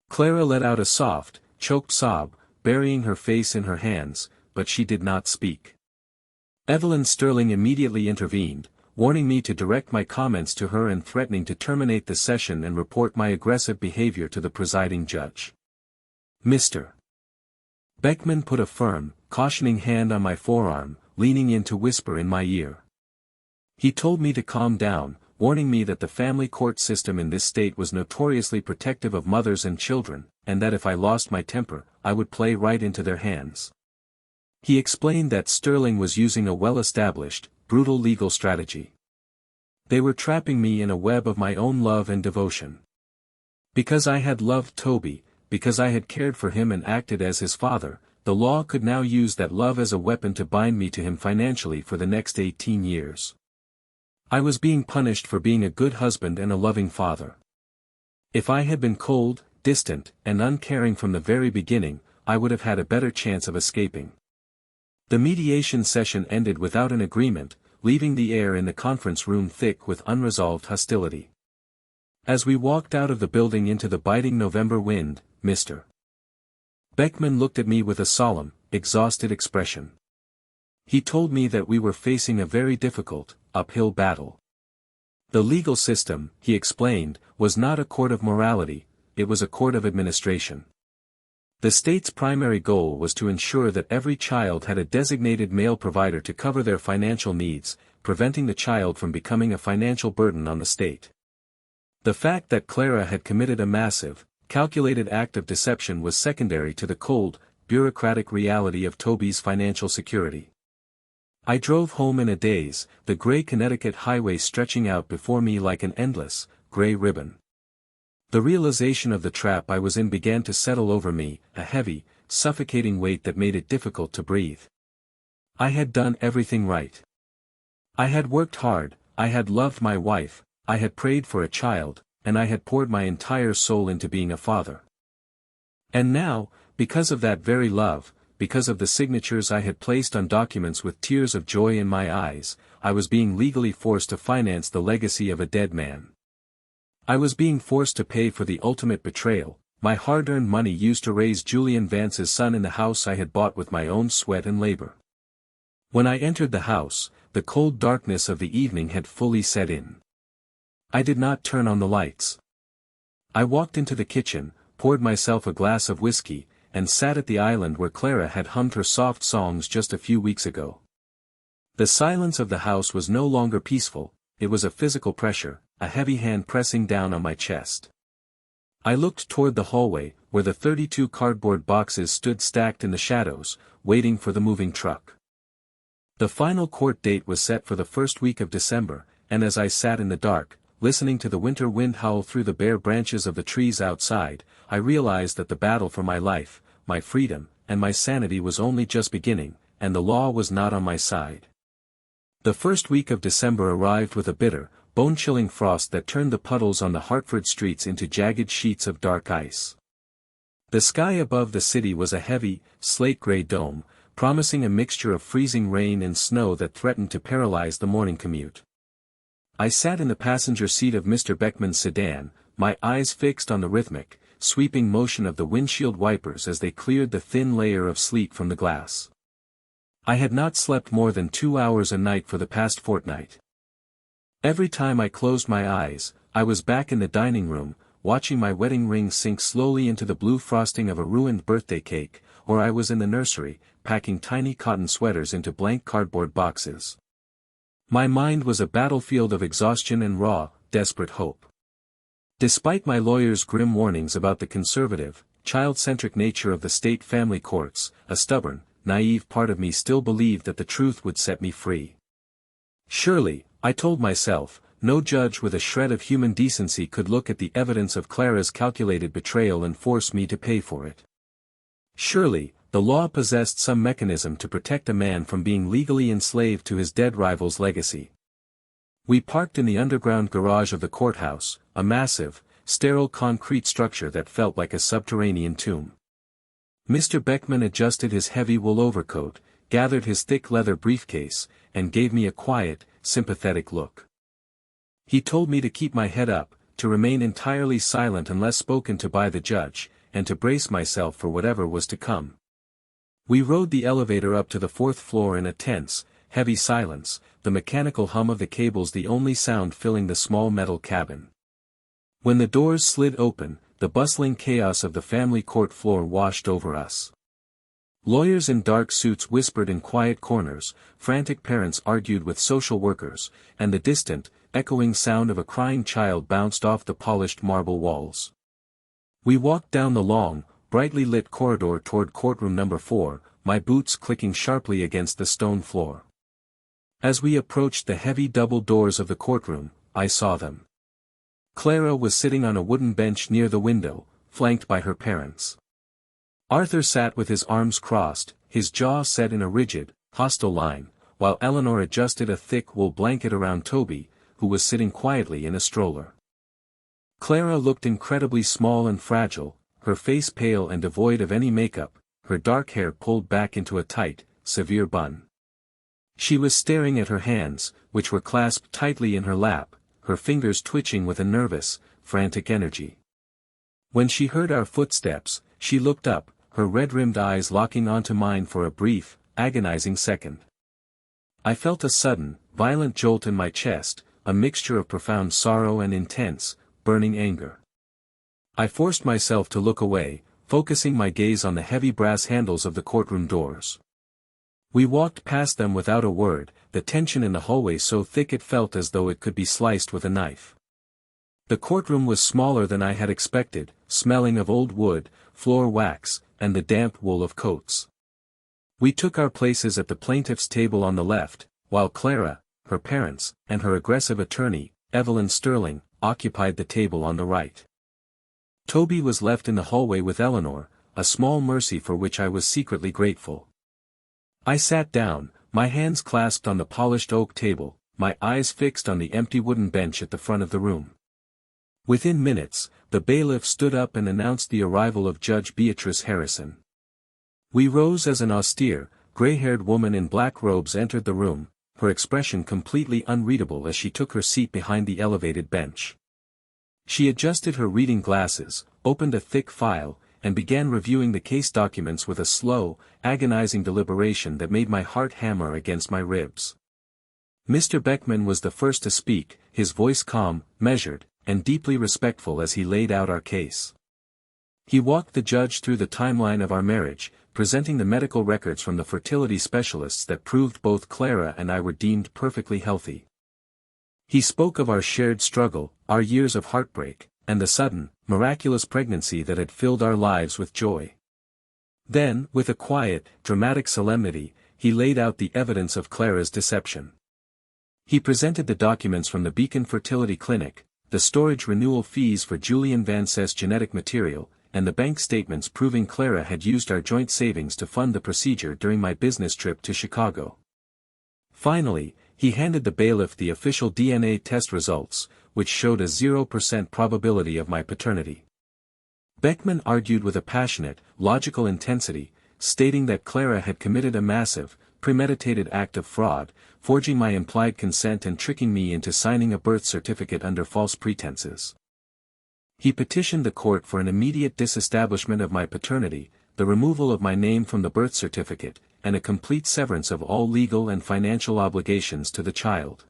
Speaker 1: Clara let out a soft, choked sob, burying her face in her hands, but she did not speak. Evelyn Sterling immediately intervened, warning me to direct my comments to her and threatening to terminate the session and report my aggressive behavior to the presiding judge. Mr. Beckman put a firm, cautioning hand on my forearm, leaning in to whisper in my ear. He told me to calm down, warning me that the family court system in this state was notoriously protective of mothers and children, and that if I lost my temper, I would play right into their hands. He explained that Sterling was using a well-established, brutal legal strategy. They were trapping me in a web of my own love and devotion. Because I had loved Toby, because I had cared for him and acted as his father, the law could now use that love as a weapon to bind me to him financially for the next 18 years. I was being punished for being a good husband and a loving father. If I had been cold, distant, and uncaring from the very beginning, I would have had a better chance of escaping. The mediation session ended without an agreement, leaving the air in the conference room thick with unresolved hostility. As we walked out of the building into the biting November wind, Mr. Beckman looked at me with a solemn, exhausted expression. He told me that we were facing a very difficult, uphill battle. The legal system, he explained, was not a court of morality, it was a court of administration. The state's primary goal was to ensure that every child had a designated male provider to cover their financial needs, preventing the child from becoming a financial burden on the state. The fact that Clara had committed a massive, calculated act of deception was secondary to the cold, bureaucratic reality of Toby's financial security. I drove home in a daze, the gray Connecticut highway stretching out before me like an endless, gray ribbon. The realization of the trap I was in began to settle over me, a heavy, suffocating weight that made it difficult to breathe. I had done everything right. I had worked hard, I had loved my wife, I had prayed for a child, and I had poured my entire soul into being a father. And now, because of that very love, because of the signatures I had placed on documents with tears of joy in my eyes, I was being legally forced to finance the legacy of a dead man. I was being forced to pay for the ultimate betrayal, my hard-earned money used to raise Julian Vance's son in the house I had bought with my own sweat and labor. When I entered the house, the cold darkness of the evening had fully set in. I did not turn on the lights. I walked into the kitchen, poured myself a glass of whiskey, and sat at the island where Clara had hummed her soft songs just a few weeks ago. The silence of the house was no longer peaceful, it was a physical pressure, a heavy hand pressing down on my chest. I looked toward the hallway, where the 32 cardboard boxes stood stacked in the shadows, waiting for the moving truck. The final court date was set for the first week of December, and as I sat in the dark, listening to the winter wind howl through the bare branches of the trees outside, I realized that the battle for my life, my freedom, and my sanity was only just beginning, and the law was not on my side. The first week of December arrived with a bitter, bone-chilling frost that turned the puddles on the Hartford streets into jagged sheets of dark ice. The sky above the city was a heavy, slate-gray dome, promising a mixture of freezing rain and snow that threatened to paralyze the morning commute. I sat in the passenger seat of Mr. Beckman's sedan, my eyes fixed on the rhythmic, sweeping motion of the windshield wipers as they cleared the thin layer of sleet from the glass. I had not slept more than 2 hours a night for the past fortnight. Every time I closed my eyes, I was back in the dining room, watching my wedding ring sink slowly into the blue frosting of a ruined birthday cake, or I was in the nursery, packing tiny cotton sweaters into blank cardboard boxes. My mind was a battlefield of exhaustion and raw, desperate hope. Despite my lawyer's grim warnings about the conservative, child-centric nature of the state family courts, a stubborn, naive part of me still believed that the truth would set me free. Surely, I told myself, no judge with a shred of human decency could look at the evidence of Clara's calculated betrayal and force me to pay for it. Surely, the law possessed some mechanism to protect a man from being legally enslaved to his dead rival's legacy. We parked in the underground garage of the courthouse, a massive, sterile concrete structure that felt like a subterranean tomb. Mr. Beckman adjusted his heavy wool overcoat, gathered his thick leather briefcase, and gave me a quiet, sympathetic look. He told me to keep my head up, to remain entirely silent unless spoken to by the judge, and to brace myself for whatever was to come. We rode the elevator up to the 4th floor in a tense, heavy silence, the mechanical hum of the cables the only sound filling the small metal cabin. When the doors slid open, the bustling chaos of the family court floor washed over us. Lawyers in dark suits whispered in quiet corners, frantic parents argued with social workers, and the distant, echoing sound of a crying child bounced off the polished marble walls. We walked down the long, brightly lit corridor toward courtroom number 4, my boots clicking sharply against the stone floor. As we approached the heavy double doors of the courtroom, I saw them. Clara was sitting on a wooden bench near the window, flanked by her parents. Arthur sat with his arms crossed, his jaw set in a rigid, hostile line, while Eleanor adjusted a thick wool blanket around Toby, who was sitting quietly in a stroller. Clara looked incredibly small and fragile, her face pale and devoid of any makeup, her dark hair pulled back into a tight, severe bun. She was staring at her hands, which were clasped tightly in her lap, her fingers twitching with a nervous, frantic energy. When she heard our footsteps, she looked up, her red-rimmed eyes locking onto mine for a brief, agonizing second. I felt a sudden, violent jolt in my chest, a mixture of profound sorrow and intense, burning anger. I forced myself to look away, focusing my gaze on the heavy brass handles of the courtroom doors. We walked past them without a word, the tension in the hallway so thick it felt as though it could be sliced with a knife. The courtroom was smaller than I had expected, smelling of old wood, floor wax, and the damp wool of coats. We took our places at the plaintiff's table on the left, while Clara, her parents, and her aggressive attorney, Evelyn Sterling, occupied the table on the right. Toby was left in the hallway with Eleanor, a small mercy for which I was secretly grateful. I sat down, my hands clasped on the polished oak table, my eyes fixed on the empty wooden bench at the front of the room. Within minutes, the bailiff stood up and announced the arrival of Judge Beatrice Harrison. We rose as an austere, gray-haired woman in black robes entered the room, her expression completely unreadable as she took her seat behind the elevated bench. She adjusted her reading glasses, opened a thick file, and began reviewing the case documents with a slow, agonizing deliberation that made my heart hammer against my ribs. Mr. Beckman was the first to speak, his voice calm, measured, and deeply respectful as he laid out our case. He walked the judge through the timeline of our marriage, presenting the medical records from the fertility specialists that proved both Clara and I were deemed perfectly healthy. He spoke of our shared struggle, our years of heartbreak, and the sudden, miraculous pregnancy that had filled our lives with joy. Then, with a quiet, dramatic solemnity, he laid out the evidence of Clara's deception. He presented the documents from the Beacon Fertility Clinic, the storage renewal fees for Julian Vance's genetic material, and the bank statements proving Clara had used our joint savings to fund the procedure during my business trip to Chicago. Finally, he handed the bailiff the official DNA test results, which showed a 0% probability of my paternity. Beckman argued with a passionate, logical intensity, stating that Clara had committed a massive, premeditated act of fraud, forging my implied consent and tricking me into signing a birth certificate under false pretenses. He petitioned the court for an immediate disestablishment of my paternity, the removal of my name from the birth certificate, and a complete severance of all legal and financial obligations to the child.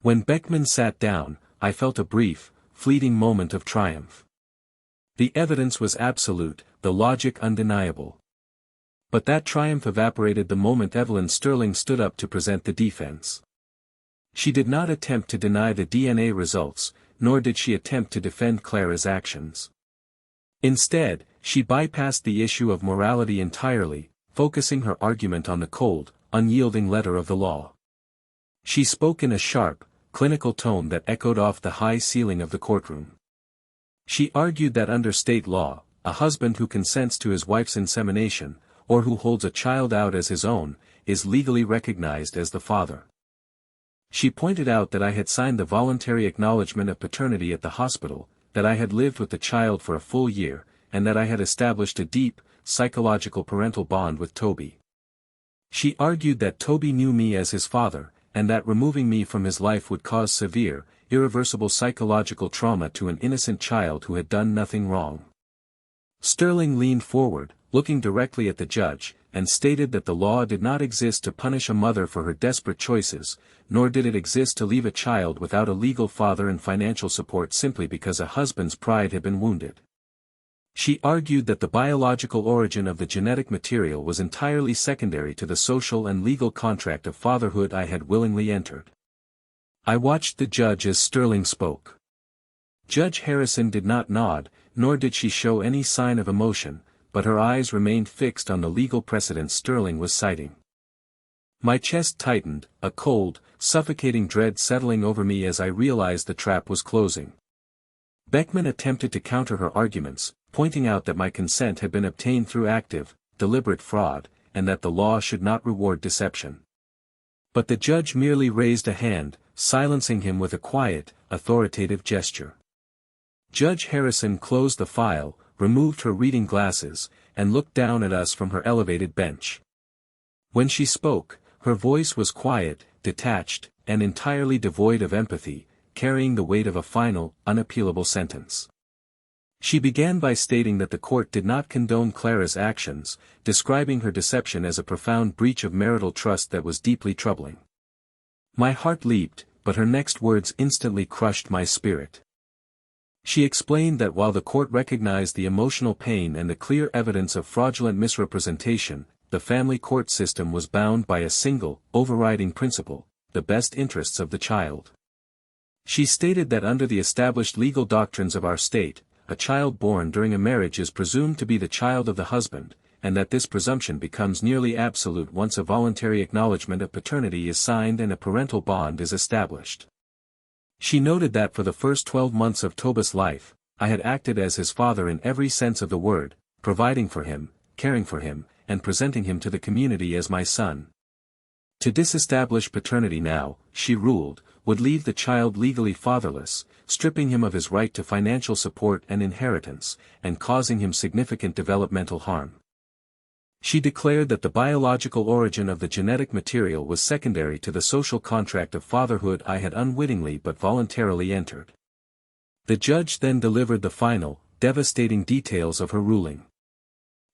Speaker 1: When Beckman sat down, I felt a brief, fleeting moment of triumph. The evidence was absolute, the logic undeniable. But that triumph evaporated the moment Evelyn Sterling stood up to present the defense. She did not attempt to deny the DNA results, nor did she attempt to defend Clara's actions. Instead, she bypassed the issue of morality entirely, focusing her argument on the cold, unyielding letter of the law. She spoke in a sharp, clinical tone that echoed off the high ceiling of the courtroom. She argued that under state law, a husband who consents to his wife's insemination, or who holds a child out as his own, is legally recognized as the father. She pointed out that I had signed the voluntary acknowledgement of paternity at the hospital, that I had lived with the child for a full year, and that I had established a deep, psychological parental bond with Toby. She argued that Toby knew me as his father, and that removing me from his life would cause severe, irreversible psychological trauma to an innocent child who had done nothing wrong. Sterling leaned forward, looking directly at the judge, and stated that the law did not exist to punish a mother for her desperate choices, nor did it exist to leave a child without a legal father and financial support simply because a husband's pride had been wounded. She argued that the biological origin of the genetic material was entirely secondary to the social and legal contract of fatherhood I had willingly entered. I watched the judge as Sterling spoke. Judge Harrison did not nod, nor did she show any sign of emotion, but her eyes remained fixed on the legal precedent Sterling was citing. My chest tightened, a cold, suffocating dread settling over me as I realized the trap was closing. Beckman attempted to counter her arguments, pointing out that my consent had been obtained through active, deliberate fraud, and that the law should not reward deception. But the judge merely raised a hand, silencing him with a quiet, authoritative gesture. Judge Harrison closed the file, removed her reading glasses, and looked down at us from her elevated bench. When she spoke, her voice was quiet, detached, and entirely devoid of empathy, carrying the weight of a final, unappealable sentence. She began by stating that the court did not condone Clara's actions, describing her deception as a profound breach of marital trust that was deeply troubling. My heart leaped, but her next words instantly crushed my spirit. She explained that while the court recognized the emotional pain and the clear evidence of fraudulent misrepresentation, the family court system was bound by a single, overriding principle: the best interests of the child. She stated that under the established legal doctrines of our state, a child born during a marriage is presumed to be the child of the husband, and that this presumption becomes nearly absolute once a voluntary acknowledgement of paternity is signed and a parental bond is established. She noted that for the first 12 months of Toba's life, I had acted as his father in every sense of the word, providing for him, caring for him, and presenting him to the community as my son. To disestablish paternity now, she ruled, would leave the child legally fatherless, stripping him of his right to financial support and inheritance, and causing him significant developmental harm. She declared that the biological origin of the genetic material was secondary to the social contract of fatherhood I had unwittingly but voluntarily entered. The judge then delivered the final, devastating details of her ruling.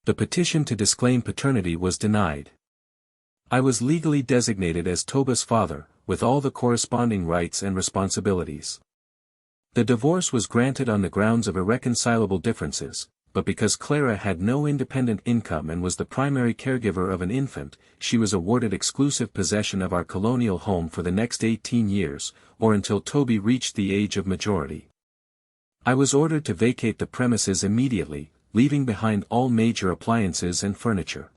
Speaker 1: The petition to disclaim paternity was denied. I was legally designated as Toba's father, with all the corresponding rights and responsibilities. The divorce was granted on the grounds of irreconcilable differences, but because Clara had no independent income and was the primary caregiver of an infant, she was awarded exclusive possession of our colonial home for the next 18 years, or until Toby reached the age of majority. I was ordered to vacate the premises immediately, leaving behind all major appliances and furniture.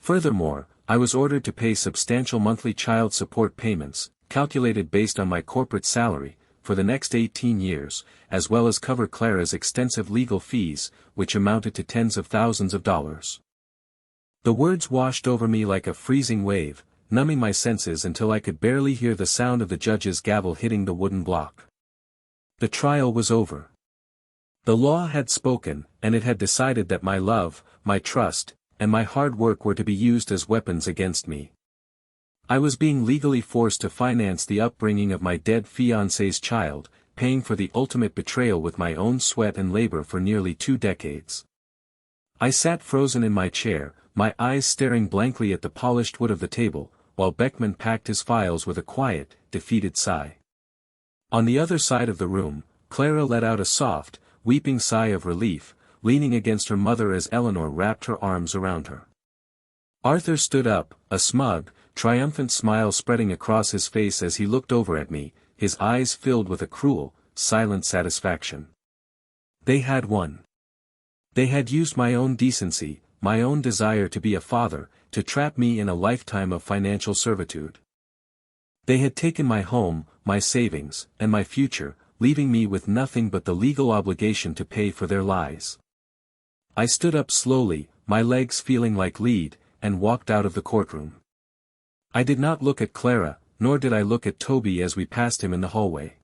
Speaker 1: Furthermore, I was ordered to pay substantial monthly child support payments, calculated based on my corporate salary, for the next 18 years, as well as cover Clara's extensive legal fees, which amounted to tens of thousands of dollars. The words washed over me like a freezing wave, numbing my senses until I could barely hear the sound of the judge's gavel hitting the wooden block. The trial was over. The law had spoken, and it had decided that my love, my trust, and my hard work were to be used as weapons against me. I was being legally forced to finance the upbringing of my dead fiancé's child, paying for the ultimate betrayal with my own sweat and labor for nearly 2 decades. I sat frozen in my chair, my eyes staring blankly at the polished wood of the table, while Beckman packed his files with a quiet, defeated sigh. On the other side of the room, Clara let out a soft, weeping sigh of relief, leaning against her mother as Eleanor wrapped her arms around her. Arthur stood up, a smug, triumphant smile spreading across his face as he looked over at me, his eyes filled with a cruel, silent satisfaction. They had won. They had used my own decency, my own desire to be a father, to trap me in a lifetime of financial servitude. They had taken my home, my savings, and my future, leaving me with nothing but the legal obligation to pay for their lies. I stood up slowly, my legs feeling like lead, and walked out of the courtroom. I did not look at Clara, nor did I look at Toby as we passed him in the hallway.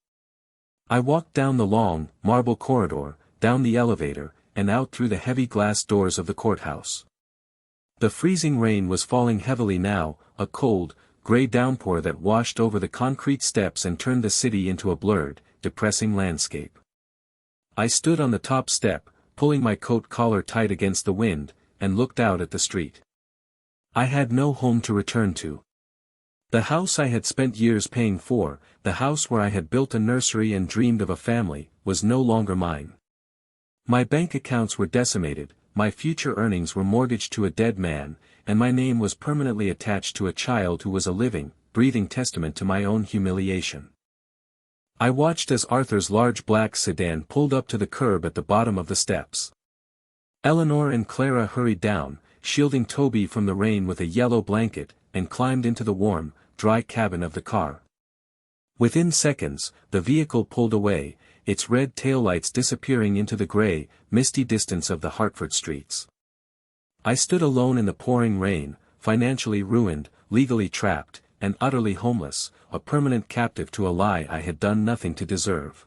Speaker 1: I walked down the long, marble corridor, down the elevator, and out through the heavy glass doors of the courthouse. The freezing rain was falling heavily now, a cold, gray downpour that washed over the concrete steps and turned the city into a blurred, depressing landscape. I stood on the top step, pulling my coat collar tight against the wind, and looked out at the street. I had no home to return to. The house I had spent years paying for, the house where I had built a nursery and dreamed of a family, was no longer mine. My bank accounts were decimated, my future earnings were mortgaged to a dead man, and my name was permanently attached to a child who was a living, breathing testament to my own humiliation. I watched as Arthur's large black sedan pulled up to the curb at the bottom of the steps. Eleanor and Clara hurried down, shielding Toby from the rain with a yellow blanket, and climbed into the warm, dry cabin of the car. Within seconds, the vehicle pulled away, its red taillights disappearing into the gray, misty distance of the Hartford streets. I stood alone in the pouring rain, financially ruined, legally trapped, and utterly homeless, a permanent captive to a lie I had done nothing to deserve.